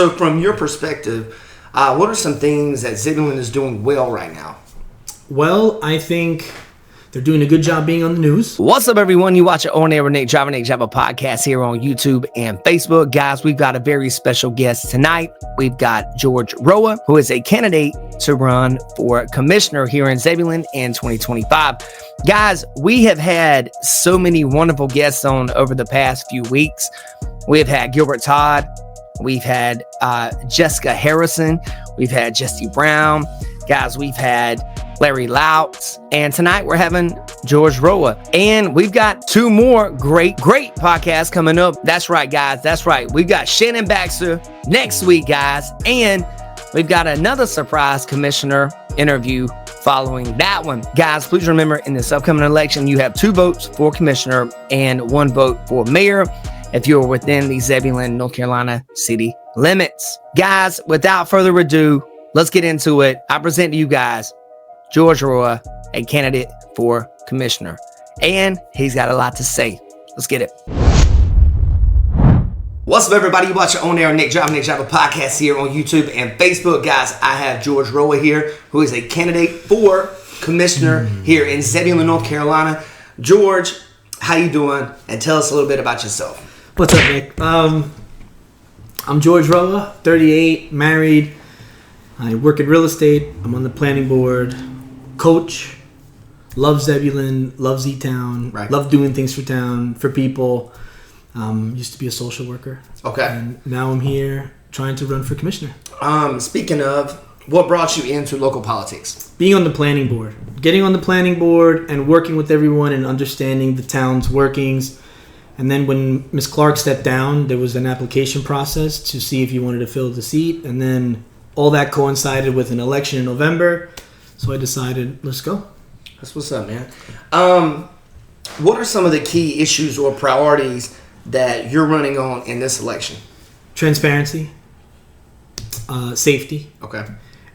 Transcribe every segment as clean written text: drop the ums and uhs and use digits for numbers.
So from your perspective, what are some things that Zebulon is doing well right now? Well, I think they're doing a good job being on the news. What's up, everyone? You watch On Air with Nick Driver podcast here on YouTube and Facebook. Guys, we've got a very special guest tonight. We've got George Roa, who is a candidate to run for commissioner here in Zebulon in 2025. Guys, we have had so many wonderful guests on over the past few weeks. We've had Gilbert Todd. We've had Jessica Harrison. We've had Jesse Brown. Guys, we've had Larry Louts. And tonight we're having George Roa. And we've got two more great podcasts coming up. That's right, guys. That's right. We've got Shannon Baxter next week, guys. And we've got another surprise commissioner interview following that one. Guys, please remember, in this upcoming election, you have 2 votes for commissioner and 1 vote for mayor if you're within the Zebulon, North Carolina city limits. Guys, without further ado, let's get into it. I present to you guys George Roa, a candidate for commissioner. And he's got a lot to say. Let's get it. What's up, everybody? You watch On Air Nick Driver podcast here on YouTube and Facebook. Guys, I have George Roa here, who is a candidate for commissioner here in Zebulon, North Carolina. George, how you doing? And tell us a little bit about yourself. What's up, Nick? I'm George Roa, 38, married. I work in real estate. I'm on the planning board. Coach. Love Zebulon. Love Z-Town. Right. Love doing things for town, for people. Used to be a social worker. Okay. And now I'm here trying to run for commissioner. Speaking of, what brought you into local politics? Being on the planning board. Getting on the planning board and working with everyone and understanding the town's workings. And then when Ms. Clark stepped down, there was an application process to see if you wanted to fill the seat. And then all that coincided with an election in November. So I decided, let's go. That's what's up, man. What are some of the key issues or priorities that you're running on in this election? Transparency, safety, Okay.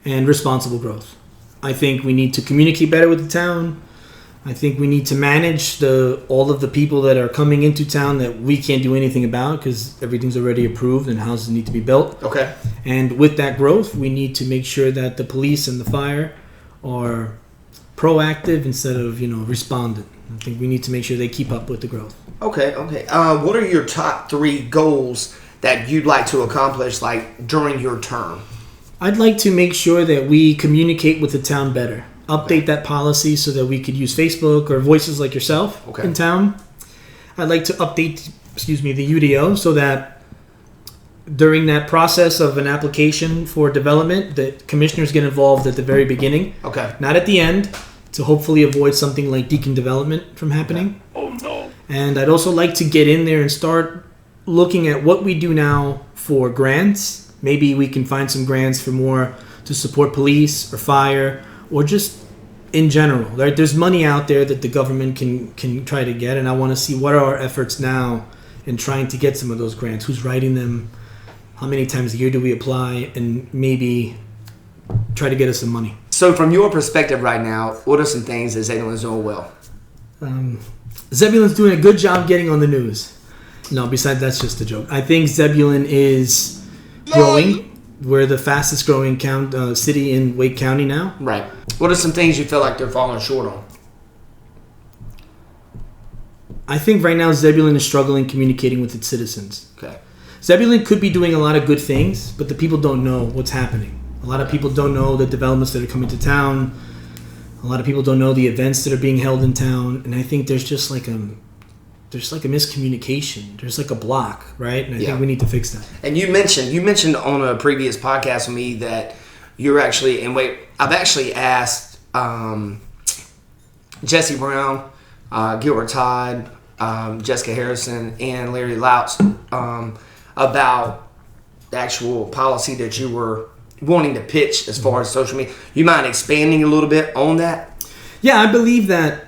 and responsible growth. I think we need to communicate better with the town. I think we need to manage all of the people that are coming into town that we can't do anything about because everything's already approved and houses need to be built. Okay. And with that growth, we need to make sure that the police and the fire are proactive instead of, respondent. I think we need to make sure they keep up with the growth. Okay. What are your top 3 goals that you'd like to accomplish, during your term? I'd like to make sure that we communicate with the town better. Update that policy so that we could use Facebook or voices like yourself in town. I'd like to update, the UDO so that during that process of an application for development, the commissioners get involved at the very beginning. Okay. Not at the end, to hopefully avoid something like deacon development from happening. Oh, no. And I'd also like to get in there and start looking at what we do now for grants. Maybe we can find some grants for more to support police or fire or just in general. Right? There's money out there that the government can try to get, and I want to see what are our efforts now in trying to get some of those grants. Who's writing them? How many times a year do we apply? And maybe try to get us some money. So from your perspective right now, what are some things that Zebulon's doing well? Zebulon's doing a good job getting on the news. No, besides that's just a joke. I think Zebulon is growing. We're the fastest growing city in Wake County now. Right. What are some things you feel like they're falling short on? I think right now Zebulon is struggling communicating with its citizens. Okay. Zebulon could be doing a lot of good things, but the people don't know what's happening. A lot of people don't know the developments that are coming to town. A lot of people don't know the events that are being held in town. And I think there's just like a miscommunication. There's like a block, right? And I think we need to fix that. And you mentioned on a previous podcast with me that you're actually, I've actually asked Jesse Brown, Gilbert Todd, Jessica Harrison, and Larry Louts about the actual policy that you were wanting to pitch as far as social media. You mind expanding a little bit on that? Yeah, I believe that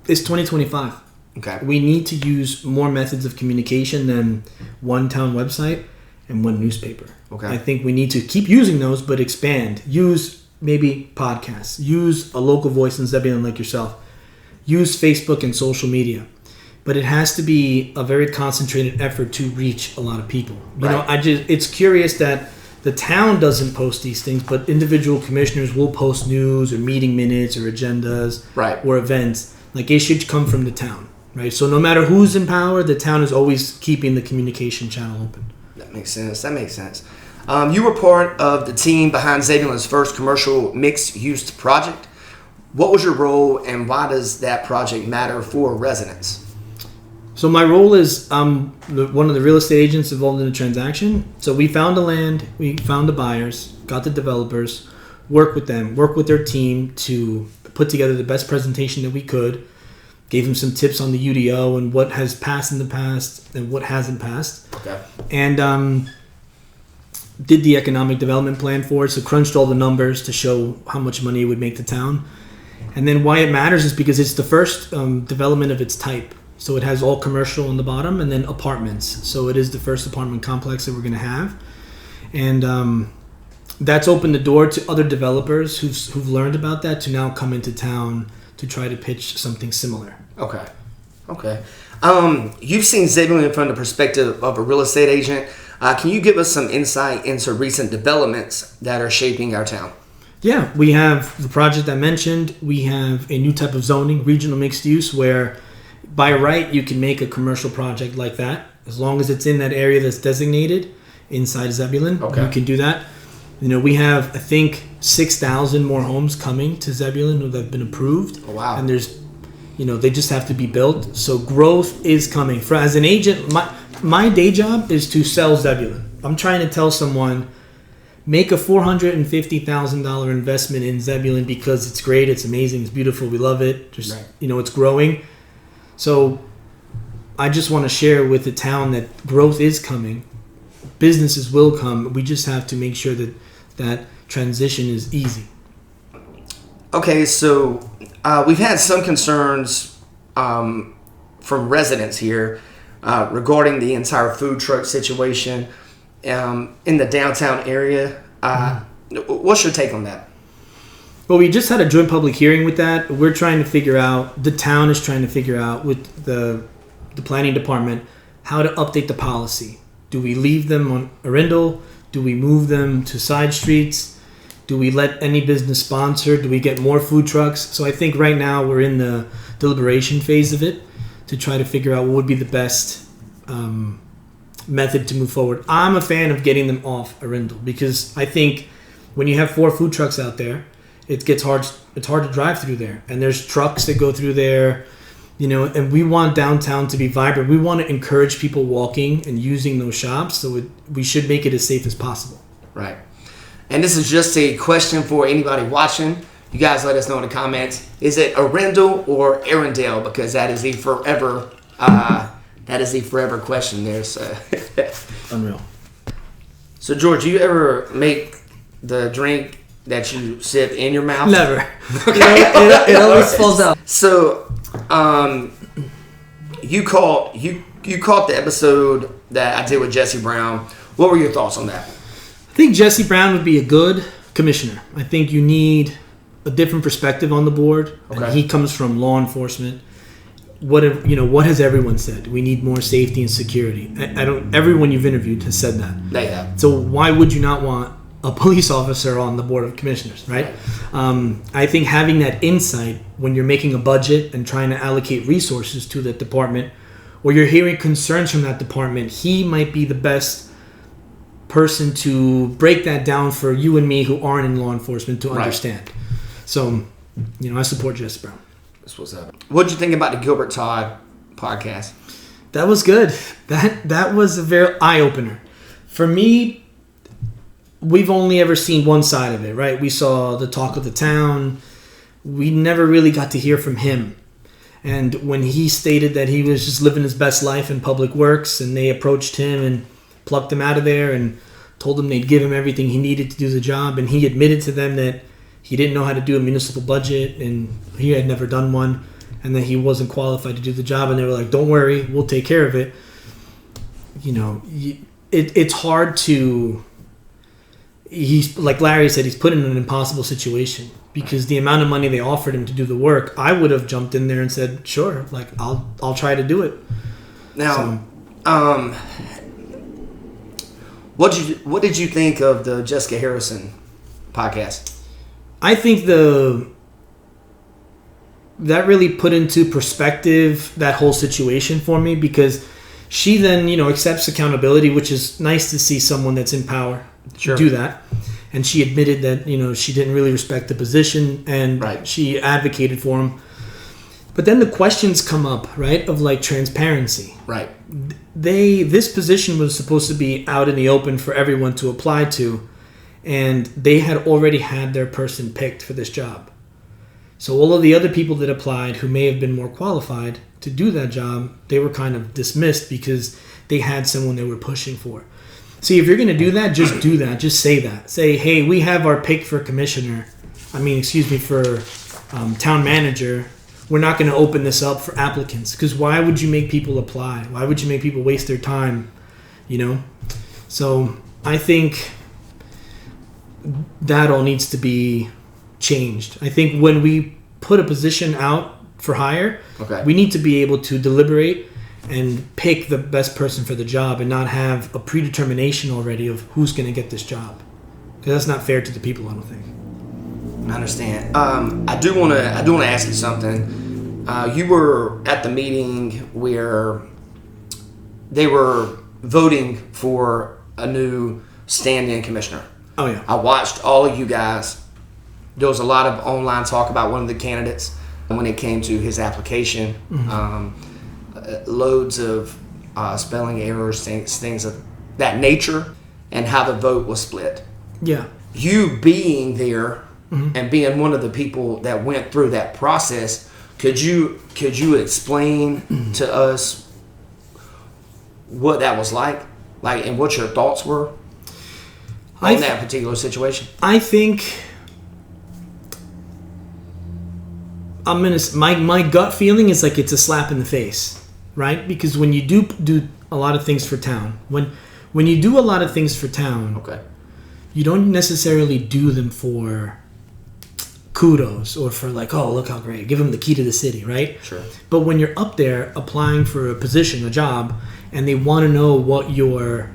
it's 2025. Okay. We need to use more methods of communication than one town website and one newspaper. Okay. I think we need to keep using those, but expand. Use maybe podcasts. Use a local voice in Zebulon like yourself. Use Facebook and social media. but it has to be a very concentrated effort to reach a lot of people. You Right. know, it's curious that the town doesn't post these things, but individual commissioners will post news or meeting minutes or agendas Right. or events. Like, it should come from the town, right? So no matter who's in power, the town is always keeping the communication channel open. That makes sense. You were part of the team behind Zebulon's first commercial mixed-use project. What was your role, and why does that project matter for residents? So my role is one of the real estate agents involved in the transaction. So we found the land, we found the buyers, got the developers, work with them, work with their team to put together the best presentation that we could. Gave them some tips on the UDO and what has passed in the past and what hasn't passed. Okay. And did the economic development plan for it. So crunched all the numbers to show how much money it would make the town. And then why it matters is because it's the first development of its type. So it has all commercial on the bottom and then apartments. So it is the first apartment complex that we're going to have. And that's opened the door to other developers who've learned about that to now come into town to try to pitch something similar. Okay. You've seen Zebulon from the perspective of a real estate agent. Can you give us some insight into recent developments that are shaping our town? Yeah, we have the project I mentioned. We have a new type of zoning, regional mixed use, where by right you can make a commercial project like that as long as it's in that area that's designated inside Zebulon. Okay. You can do that. You know, we have, I think, 6,000 more homes coming to Zebulon that have been approved. Oh, wow. And there's, you know, they just have to be built. So growth is coming. As an agent, my day job is to sell Zebulon. I'm trying to tell someone, make a $450,000 investment in Zebulon because it's great, it's amazing, it's beautiful, we love it. Just, Right. you know, it's growing. So I just want to share with the town that growth is coming. Businesses will come. We just have to make sure that transition is easy. Okay, so we've had some concerns from residents here regarding the entire food truck situation in the downtown area. What's your take on that? Well, we just had a joint public hearing with that. We're trying to figure out, the town is trying to figure out with the planning department how to update the policy. Do we leave them on Arundel? Do we move them to side streets? Do we let any business sponsor? Do we get more food trucks? So I think right now we're in the deliberation phase of it to try to figure out what would be the best method to move forward. I'm a fan of getting them off Arundel because I think when you have 4 food trucks out there, it gets hard. It's hard to drive through there, and there's trucks that go through there, you know. And we want downtown to be vibrant. We want to encourage people walking and using those shops. So we should make it as safe as possible. Right. And this is just a question for anybody watching. You guys let us know in the comments. Is it Arundel or Arundel? Because that is the forever question there. So Unreal. So George, you ever make the drink that you sip in your mouth? Never. It always falls out. So, you caught the episode that I did with Jesse Brown. What were your thoughts on that? I think Jesse Brown would be a good commissioner. I think you need a different perspective on the board. Okay. And he comes from law enforcement. What has everyone said? We need more safety and security. Everyone you've interviewed has said that. They have. So why would you not want a police officer on the board of commissioners, right? I think having that insight when you're making a budget and trying to allocate resources to that department, or you're hearing concerns from that department, he might be the best person to break that down for you and me who aren't in law enforcement to understand. So, I support Jesse Brown. That's what's up. What'd you think about the Gilbert Todd podcast? That was good. That was a very eye-opener. For me, we've only ever seen one side of it, right? We saw the talk of the town. We never really got to hear from him. And when he stated that he was just living his best life in public works and they approached him and plucked him out of there and told him they'd give him everything he needed to do the job, and he admitted to them that he didn't know how to do a municipal budget and he had never done one and that he wasn't qualified to do the job, and they were like, don't worry, we'll take care of it. It's hard to he's like Larry said, he's put in an impossible situation because the amount of money they offered him to do the work, I would have jumped in there and said, sure, like I'll try to do it. Now, what did you think of the Jessica Harrison podcast? I think that really put into perspective that whole situation for me, because she then, accepts accountability, which is nice to see someone that's in power do that. And she admitted that, she didn't really respect the position, and she advocated for him. But then the questions come up, right, of like transparency. Right. This position was supposed to be out in the open for everyone to apply to, and they had already had their person picked for this job. So all of the other people that applied who may have been more qualified to do that job, they were kind of dismissed because they had someone they were pushing for. See, if you're going to do that, just do that. Just say that. Say, hey, we have our pick for for town manager. We're not going to open this up for applicants, because why would you make people apply? Why would you make people waste their time? So I think that all needs to be changed. I think when we put a position out for hire, we need to be able to deliberate and pick the best person for the job and not have a predetermination already of who's going to get this job. Because that's not fair to the people, I don't think. I understand. I do want to ask you something. You were at the meeting where they were voting for a new stand-in commissioner. Oh yeah. I watched all of you guys. There was a lot of online talk about one of the candidates when it came to his application. Mm-hmm. Loads of spelling errors, things of that nature, and how the vote was split. Yeah. You being there and being one of the people that went through that process, could you explain to us what that was like, and what your thoughts were on that particular situation? I think my gut feeling is like it's a slap in the face, right? Because when you do a lot of things for town, when you do a lot of things for town, you don't necessarily do them for kudos or for like, oh, look how great, give them the key to the city, right? Sure. But when you're up there applying for a position, a job, and they want to know what your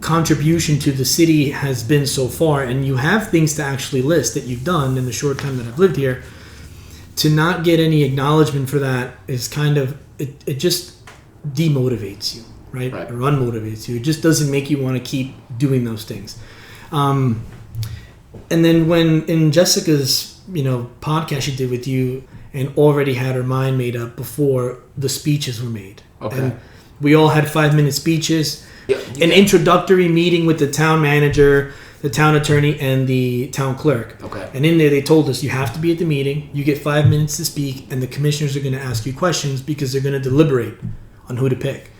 contribution to the city has been so far, and you have things to actually list that you've done in the short time that I've lived here, to not get any acknowledgement for that is kind of, it just demotivates you, right? Or unmotivates you. It just doesn't make you want to keep doing those things. And then when in Jessica's, podcast she did with you, and already had her mind made up before the speeches were made. And we all had 5-minute speeches, an introductory meeting with the town manager, the town attorney, and the town clerk. And in there they told us, you have to be at the meeting, you get 5 minutes to speak, and the commissioners are going to ask you questions because they're going to deliberate on who to pick.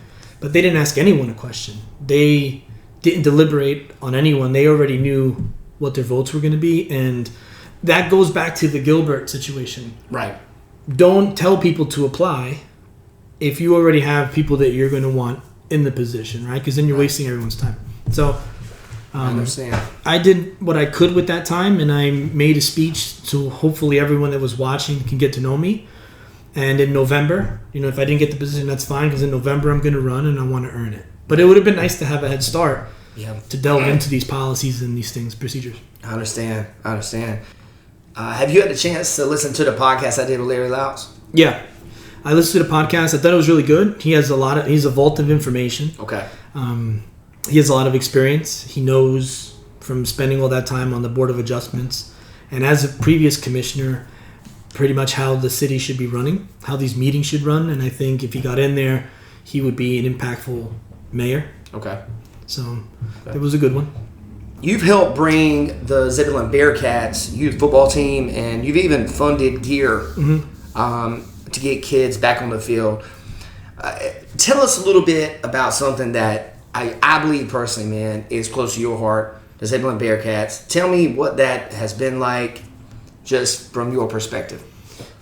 But they didn't ask anyone a question. They didn't deliberate on anyone. They already knew what their votes were going to be, and that goes back to the Gilbert situation. Right. Don't tell people to apply if you already have people that you're going to want in the position, right? Because then you're wasting everyone's time. So I understand. I did what I could with that time, and I made a speech so hopefully everyone that was watching can get to know me. And in November, if I didn't get the position, that's fine, because in November I'm going to run and I want to earn it. But it would have been nice to have a head start to delve into these policies and these things, procedures. I understand. Have you had a chance to listen to the podcast I did with Larry Louds? Yeah. I listened to the podcast. I thought it was really good. He's a vault of information. He has a lot of experience. He knows from spending all that time on the Board of Adjustments, and as a previous commissioner, pretty much how the city should be running, how these meetings should run. And I think if he got in there, he would be an impactful mayor. So it was a good one. You've helped bring the Zebulon Bearcats youth football team, and you've even funded gear to get kids back on the field. Tell us a little bit about something that I believe personally, man, is close to your heart, the Zebulon Bearcats. Tell me what that has been like, just from your perspective.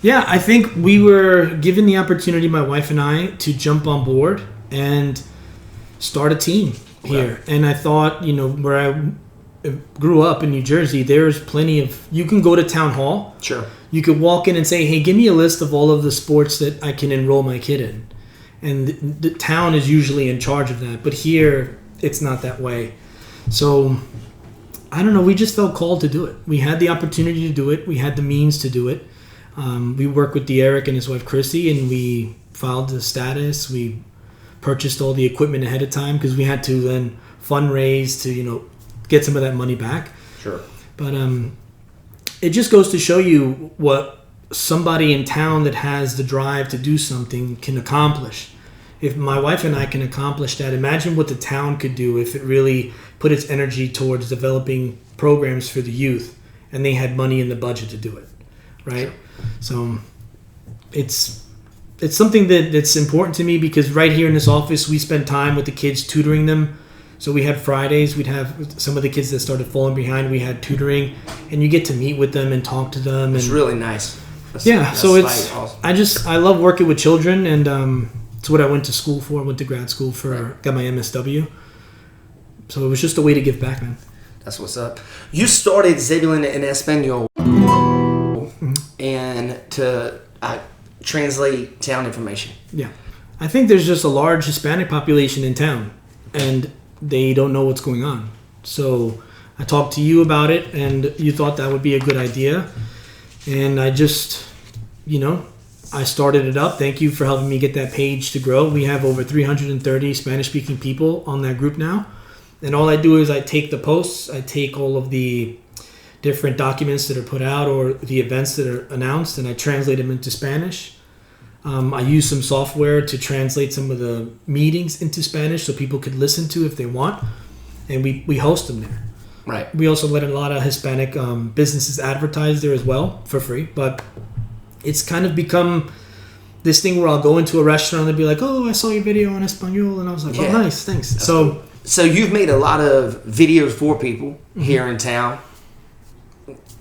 Yeah, I think we were given the opportunity, my wife and I, to jump on board and start a team here. And I thought, grew up in New Jersey, there's plenty of. You can go to town hall. Sure. You could walk in and say, "Hey, give me a list of all of the sports that I can enroll my kid in," and the town is usually in charge of that. But here, it's not that way. So, I don't know. We just felt called to do it. We had the opportunity to do it. We had the means to do it. We worked with Derek and his wife Chrissy, and we filed the status. We purchased all the equipment ahead of time because we had to then fundraise to get some of that money back. Sure. But it just goes to show you what somebody in town that has the drive to do something can accomplish. If my wife and I can accomplish that, imagine what the town could do if it really put its energy towards developing programs for the youth and they had money in the budget to do it, right? So it's something that's important to me because right here in this office, we spend time with the kids tutoring them. So we had Fridays, we'd have some of the kids that started falling behind, we had tutoring, and you get to meet with them and talk to them. It's really nice. I love working with children, and it's what I went to school for. I went to grad school got my MSW. So it was just a way to give back, man. That's what's up. You started Zebulon en Español and to translate town information. Yeah. I think there's just a large Hispanic population in town, and they don't know what's going on. So I talked to you about it, and you thought that would be a good idea. And I just, I started it up. Thank you for helping me get that page to grow. We have over 330 Spanish-speaking people on that group now. And all I do is I take the posts, I take all of the different documents that are put out or the events that are announced, and I translate them into Spanish. I use some software to translate some of the meetings into Spanish so people could listen to if they want, and we host them there. Right. We also let a lot of Hispanic businesses advertise there as well for free, but it's kind of become this thing where I'll go into a restaurant and be like, "Oh, I saw your video on Espanol," and I was like, "Oh, nice, thanks." That's cool. So you've made a lot of videos for people here in town.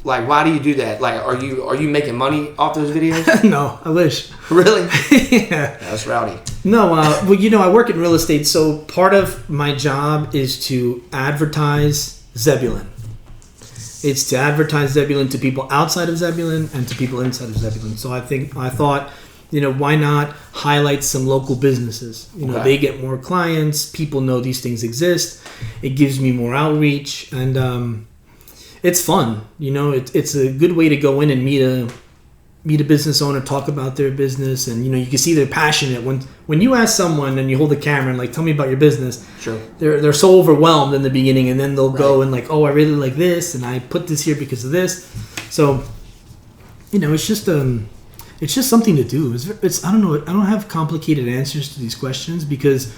Like, why do you do that? Like, are you making money off those videos? No, I wish. Really? Yeah. That's rowdy. No, I work in real estate, so part of my job is to advertise Zebulon. It's to advertise Zebulon to people outside of Zebulon and to people inside of Zebulon. So I thought, why not highlight some local businesses? Okay. They get more clients. People know these things exist. It gives me more outreach, and it's fun. It's a good way to go in and meet a business owner, talk about their business, and you can see they're passionate. When you ask someone and you hold the camera and tell me about your business, sure, they're so overwhelmed in the beginning, and then they'll go and oh, I really like this, and I put this here because of this. So it's just something to do. It's I don't know. I don't have complicated answers to these questions because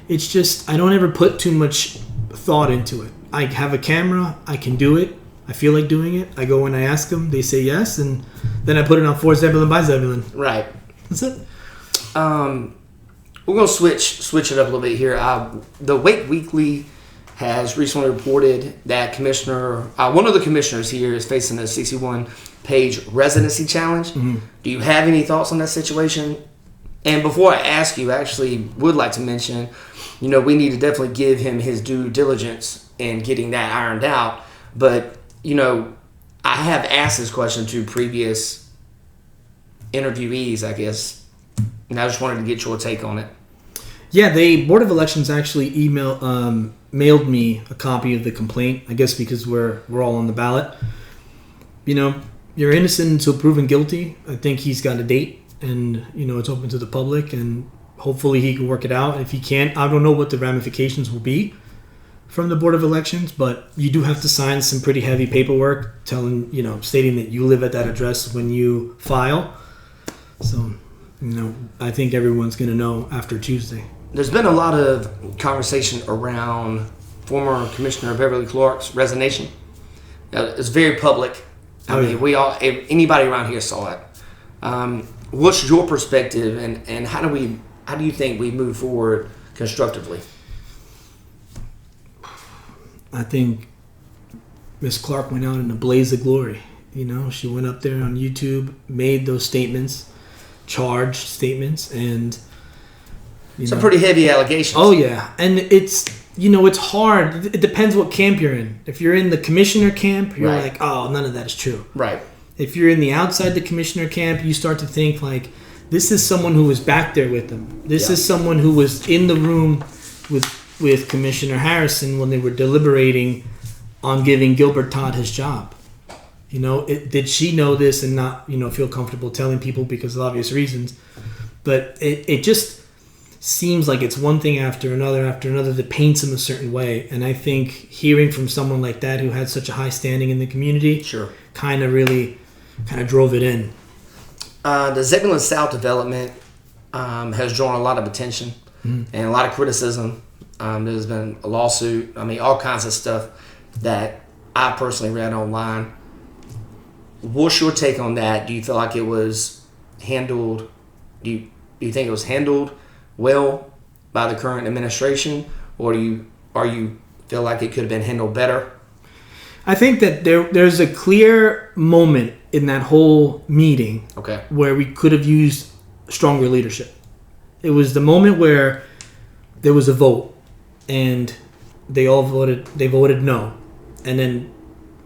it's just I don't ever put too much thought into it. I have a camera. I can do it. I feel like doing it. I go and I ask them. They say yes, and then I put it on for Zebulon by Zebulon. Right. That's it. We're gonna switch it up a little bit here. The Wake Weekly has recently reported that one of the commissioners here is facing a 61-page residency challenge. Mm-hmm. Do you have any thoughts on that situation? And before I ask you, I actually would like to mention, we need to definitely give him his due diligence in getting that ironed out. But, I have asked this question to previous interviewees, I guess, and I just wanted to get your take on it. Yeah, the Board of Elections actually mailed me a copy of the complaint, I guess because we're all on the ballot. You're innocent until proven guilty. I think he's got a date, and, it's open to the public, and hopefully he can work it out. If he can't, I don't know what the ramifications will be from the Board of Elections, but you do have to sign some pretty heavy paperwork stating that you live at that address when you file. So, I think everyone's going to know after Tuesday. There's been a lot of conversation around former Commissioner Beverly Clark's resignation. It's very public. Anybody around here saw it. What's your perspective, and how do you think we move forward constructively? I think Miss Clark went out in a blaze of glory. She went up there on YouTube, made those statements, charged statements, and some pretty heavy allegations. Oh yeah, and it's it's hard. It depends what camp you're in. If you're in the commissioner camp, you're Right. like, oh, none of that is true. Right. If you're in the outside the commissioner camp, you start to think like, this is someone who was back there with them. This is someone who was in the room with Commissioner Harrison when they were deliberating on giving Gilbert Todd his job. Did she know this and not, feel comfortable telling people because of obvious reasons? But it just seems like it's one thing after another that paints him a certain way. And I think hearing from someone like that who had such a high standing in the community kind of drove it in. The Zebulon South development has drawn a lot of attention and a lot of criticism. There's been a lawsuit. All kinds of stuff that I personally read online. What's your take on that? Do you feel like it was handled? Do you think it was handled well by the current administration, or do you feel like it could have been handled better? I think that there's a clear moment in that whole meeting where we could have used stronger leadership. It was the moment where there was a vote and they voted no. And then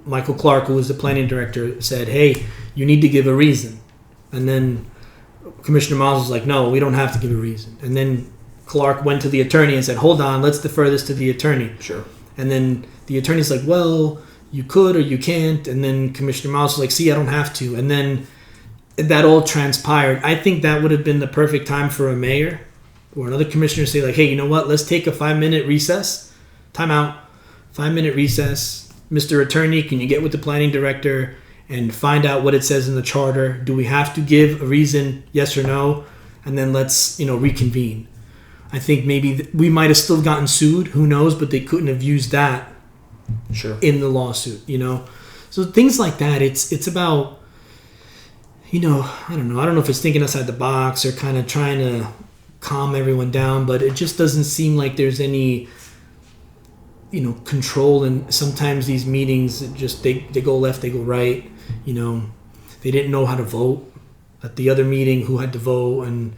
Michael Clark, who was the planning director, said, hey, you need to give a reason. And then Commissioner Miles was like, no, we don't have to give a reason. And then Clark went to the attorney and said, hold on, let's defer this to the attorney. Sure. And then the attorney's like, well, you could or you can't. And then Commissioner Miles was like, see, I don't have to. And then that all transpired. I think that would have been the perfect time for a mayor or another commissioner to say, like, hey, you know what? Let's take a 5-minute recess. Time out. 5-minute recess. Mr. Attorney, can you get with the planning director and find out what it says in the charter? Do we have to give a reason, yes or no? And then let's, reconvene. I think maybe we might have still gotten sued. Who knows? But they couldn't have used that in the lawsuit, So things like that, it's about, I don't know if it's thinking outside the box or kind of trying to calm everyone down, but it just doesn't seem like there's any, control. And sometimes these meetings, they go left, they go right. They didn't know how to vote at the other meeting, who had to vote, and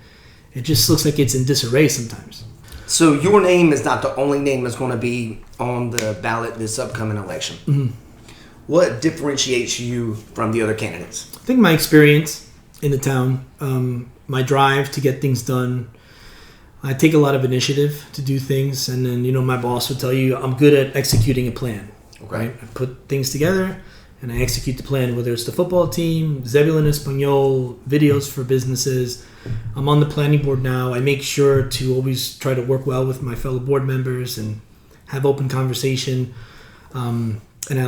it just looks like it's in disarray sometimes. So your name is not the only name that's going to be on the ballot this upcoming election. Mm-hmm. What differentiates you from the other candidates? I think my experience in the town, my drive to get things done. I take a lot of initiative to do things, and then my boss would tell you I'm good at executing a plan. Okay. Right? I put things together and I execute the plan, whether it's the football team, Zebulon Espanol, videos for businesses. I'm on the planning board now. I make sure to always try to work well with my fellow board members and have open conversation. And I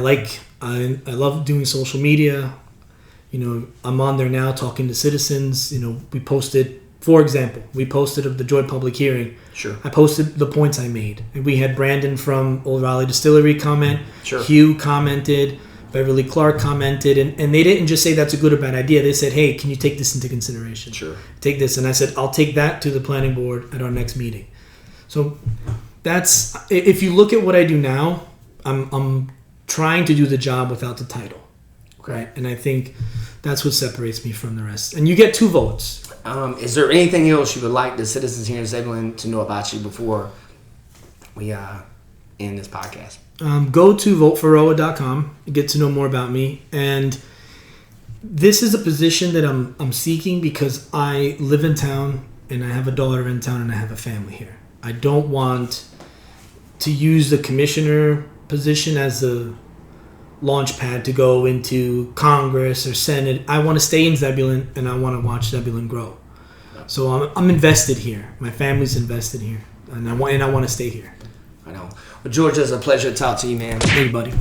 love doing social media. I'm on there now talking to citizens. We posted, for example, of the Joy Public Hearing. Sure. I posted the points I made. And we had Brandon from Old Raleigh Distillery comment. Sure. Hugh commented. Beverly Clark commented. And they didn't just say that's a good or bad idea. They said, hey, can you take this into consideration? Sure. Take this. And I said, I'll take that to the planning board at our next meeting. So that's, if you look at what I do now, I'm trying to do the job without the title. Okay. Right? And I think that's what separates me from the rest. And you get 2 votes. Is there anything else you would like the citizens here in Zebulon to know about you before we end this podcast? Go to voteforroa.com and get to know more about me. And this is a position that I'm seeking because I live in town and I have a daughter in town and I have a family here. I don't want to use the commissioner position as a launch pad to go into Congress or Senate. I want to stay in Zebulon and I want to watch Zebulon grow. So I'm invested here. My family's invested here, and I want to stay here. I know. Well, George, it's a pleasure to talk to you, man. Hey, buddy.